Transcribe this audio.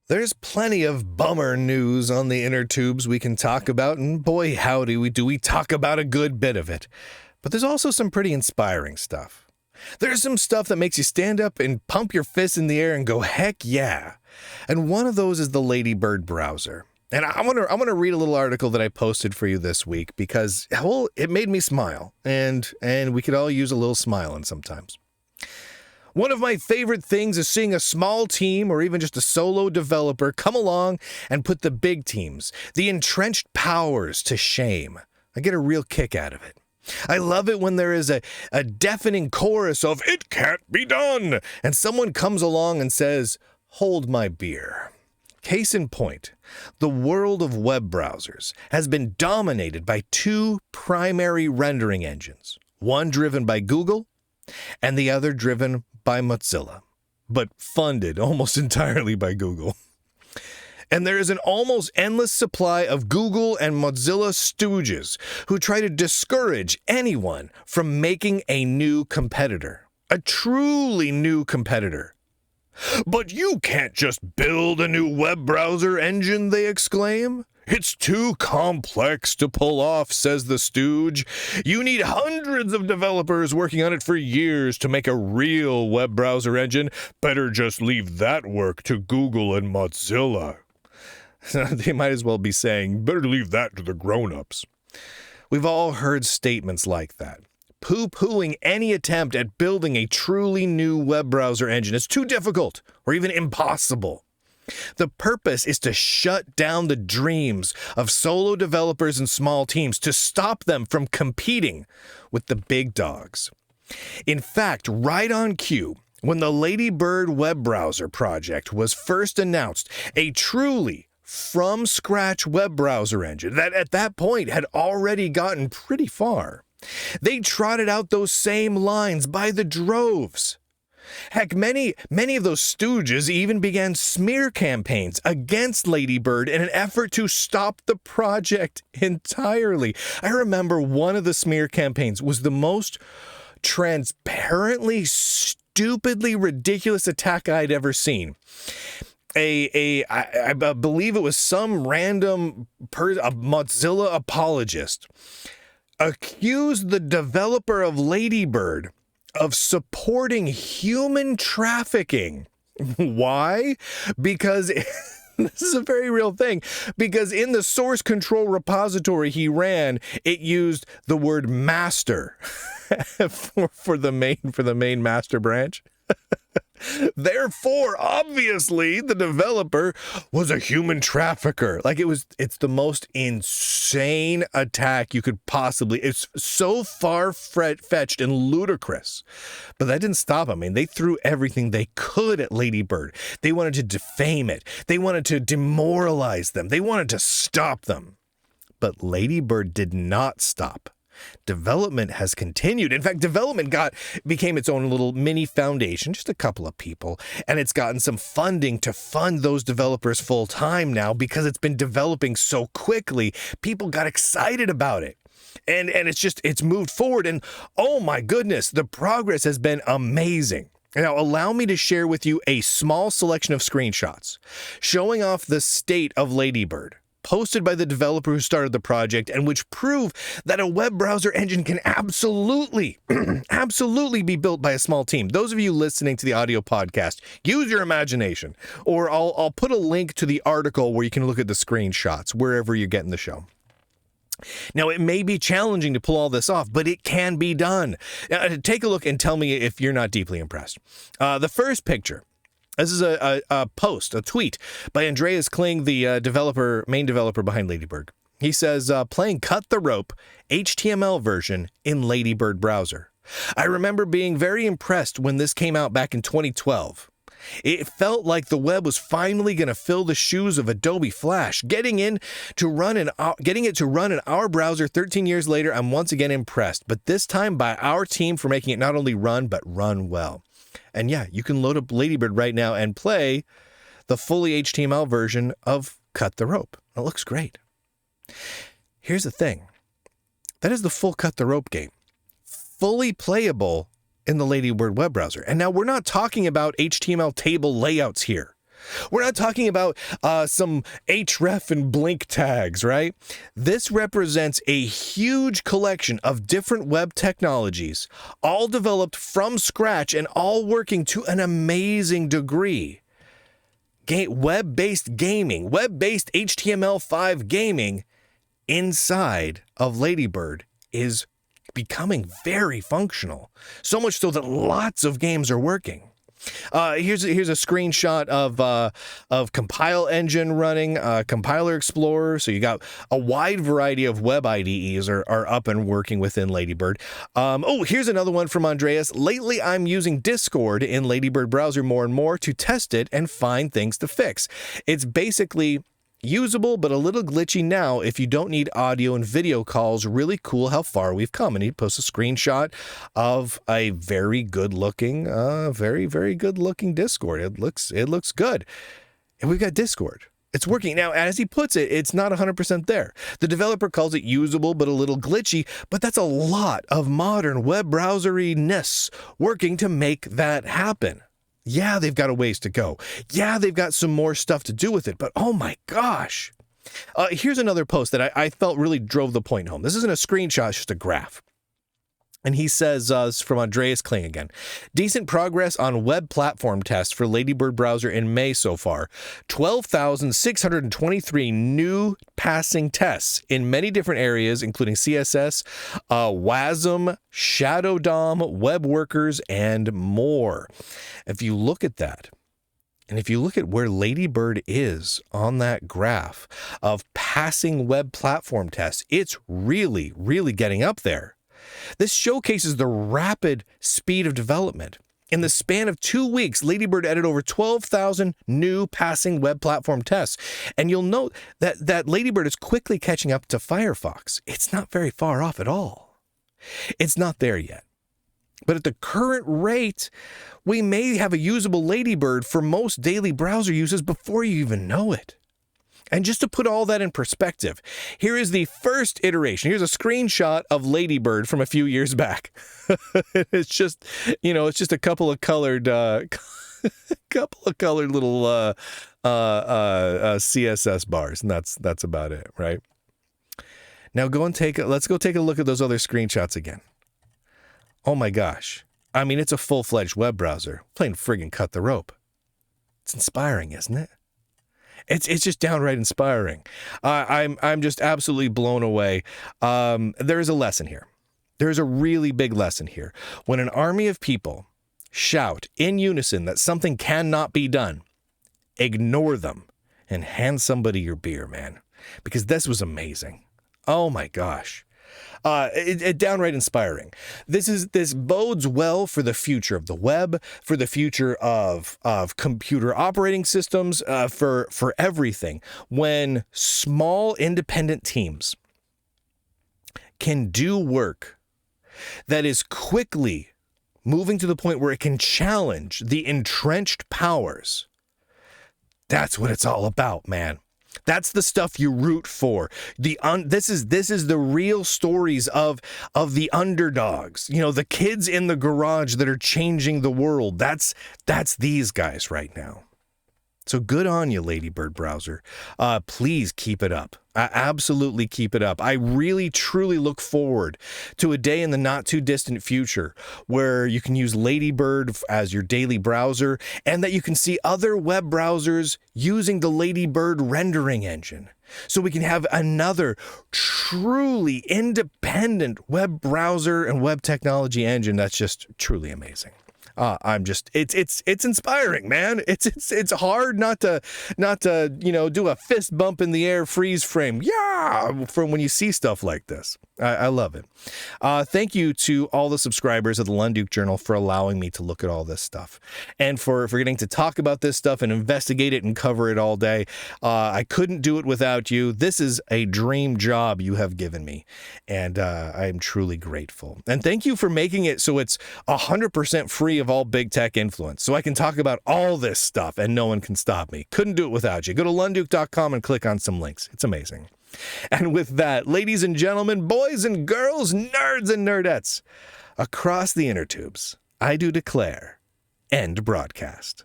There's plenty of bummer news on the inner tubes we can talk about, and boy howdy we talk about a good bit of it. But there's also some pretty inspiring stuff. There's some stuff that makes you stand up and pump your fists in the air and go, heck yeah. And one of those is the Ladybird browser. And I want to read a little article that I posted for you this week because, well, it made me smile, and we could all use a little smiling sometimes. One of my favorite things is seeing a small team or even just a solo developer come along and put the big teams, the entrenched powers, to shame. I get a real kick out of it. I love it when there is a deafening chorus of, "It can't be done," and someone comes along and says, "Hold my beer." Case in point, the world of web browsers has been dominated by two primary rendering engines, one driven by Google and the other driven by Mozilla, but funded almost entirely by Google. And there is an almost endless supply of Google and Mozilla stooges who try to discourage anyone from making a new competitor, a truly new competitor. "But you can't just build a new web browser engine," they exclaim. "It's too complex to pull off," says the stooge. "You need hundreds of developers working on it for years to make a real web browser engine. Better just leave that work to Google and Mozilla." They might as well be saying, "Better leave that to the grown-ups." We've all heard statements like that, poo-pooing any attempt at building a truly new web browser engine. It's too difficult or even impossible. The purpose is to shut down the dreams of solo developers and small teams, to stop them from competing with the big dogs. In fact, right on cue, when the Ladybird web browser project was first announced, a truly from-scratch web browser engine that at that point had already gotten pretty far, they trotted out those same lines by the droves. Heck, many of those stooges even began smear campaigns against Ladybird in an effort to stop the project entirely. I remember one of the smear campaigns was the most transparently, stupidly ridiculous attack I'd ever seen. I believe it was some random a Mozilla apologist accused the developer of Ladybird of supporting human trafficking. Why? Because this is a very real thing. Because in the source control repository he ran, it used the word master for the main master branch. Therefore, obviously, the developer was a human trafficker. It's the most insane attack you could possibly. It's so far-fetched and ludicrous. But that didn't stop them. I mean, they threw everything they could at Ladybird. They wanted to defame it. They wanted to demoralize them. They wanted to stop them. But Ladybird did not stop. Development has continued. In fact, development became its own little mini foundation, just a couple of people, and it's gotten some funding to fund those developers full time now because it's been developing so quickly. People got excited about it. And it's moved forward, and oh my goodness, the progress has been amazing. Now, allow me to share with you a small selection of screenshots showing off the state of Ladybird, posted by the developer who started the project, and which prove that a web browser engine can absolutely be built by a small team. Those of you listening to the audio podcast, use your imagination, or I'll put a link to the article where you can look at the screenshots wherever you're getting the show. Now, it may be challenging to pull all this off, but it can be done. Take a look and tell me if you're not deeply impressed. The first picture. This is a tweet by Andreas Kling, the main developer behind Ladybird. He says, playing Cut the Rope HTML version in Ladybird browser. I remember being very impressed when this came out back in 2012. It felt like the web was finally going to fill the shoes of Adobe Flash. Getting it to run in our browser 13 years later, I'm once again impressed, but this time by our team for making it not only run, but run well. And yeah, you can load up Ladybird right now and play the fully HTML version of Cut the Rope. It looks great. Here's the thing. That is the full Cut the Rope game. Fully playable in the Ladybird web browser. And now we're not talking about HTML table layouts here. We're not talking about some href and blink tags, right? This represents a huge collection of different web technologies, all developed from scratch and all working to an amazing degree. Web-based gaming, web-based HTML5 gaming inside of Ladybird is becoming very functional. So much so that lots of games are working. Here's a screenshot of Compile Engine running, Compiler Explorer. So you got a wide variety of web IDEs are up and working within Ladybird. Here's another one from Andreas. Lately, I'm using Discord in Ladybird browser more and more to test it and find things to fix. It's basically usable, but a little glitchy now if you don't need audio and video calls. Really cool how far we've come. And he posts a screenshot of a very good looking, very good looking Discord. It looks good. And we've got Discord. It's working. Now, as he puts it, it's not 100% there. The developer calls it usable, but a little glitchy, but that's a lot of modern web browseriness working to make that happen. Yeah, they've got a ways to go. Yeah, they've got some more stuff to do with it, but oh my gosh. Here's another post that I felt really drove the point home. This isn't a screenshot, it's just a graph. And he says, from Andreas Kling again, decent progress on web platform tests for Ladybird browser in May so far. 12,623 new passing tests in many different areas, including CSS, WASM, Shadow DOM, web workers, and more. If you look at that, and if you look at where Ladybird is on that graph of passing web platform tests, it's really, really getting up there. This showcases the rapid speed of development. In the span of 2 weeks, Ladybird added over 12,000 new passing web platform tests. And you'll note that Ladybird is quickly catching up to Firefox. It's not very far off at all. It's not there yet. But at the current rate, we may have a usable Ladybird for most daily browser uses before you even know it. And just to put all that in perspective, here is the first iteration. Here's a screenshot of Ladybird from a few years back. It's just, it's just a couple of colored, little CSS bars, and that's about it, right? Now let's go take a look at those other screenshots again. Oh my gosh. I mean, it's a full-fledged web browser. Plain friggin' cut the rope. It's inspiring, isn't it? It's just downright inspiring. I'm just absolutely blown away. There is a lesson here. There is a really big lesson here. When an army of people shout in unison that something cannot be done, ignore them and hand somebody your beer, man. Because this was amazing. Oh my gosh. It downright inspiring. This bodes well for the future of the web, for the future of computer operating systems, for everything. When small independent teams can do work that is quickly moving to the point where it can challenge the entrenched powers, that's what it's all about, man. That's the stuff you root for. This is the real stories of the underdogs. The kids in the garage that are changing the world. That's these guys right now. So good on you, Ladybird browser. Please keep it up. Absolutely keep it up. I really, truly look forward to a day in the not too distant future where you can use Ladybird as your daily browser and that you can see other web browsers using the Ladybird rendering engine. So we can have another truly independent web browser and web technology engine that's just truly amazing. It's inspiring, man. It's hard not to do a fist bump in the air freeze frame. Yeah, from when you see stuff like this. I love it. Thank you to all the subscribers of the Lunduke Journal for allowing me to look at all this stuff and for getting to talk about this stuff and investigate it and cover it all day. I couldn't do it without you. This is a dream job you have given me, and I am truly grateful. And thank you for making it so it's 100% free of all big tech influence, so I can talk about all this stuff and no one can stop me. Couldn't do it without you. Go to lunduke.com and click on some links. It's amazing. And with that, ladies and gentlemen, boys and girls, nerds and nerdettes, across the inner tubes, I do declare, end broadcast.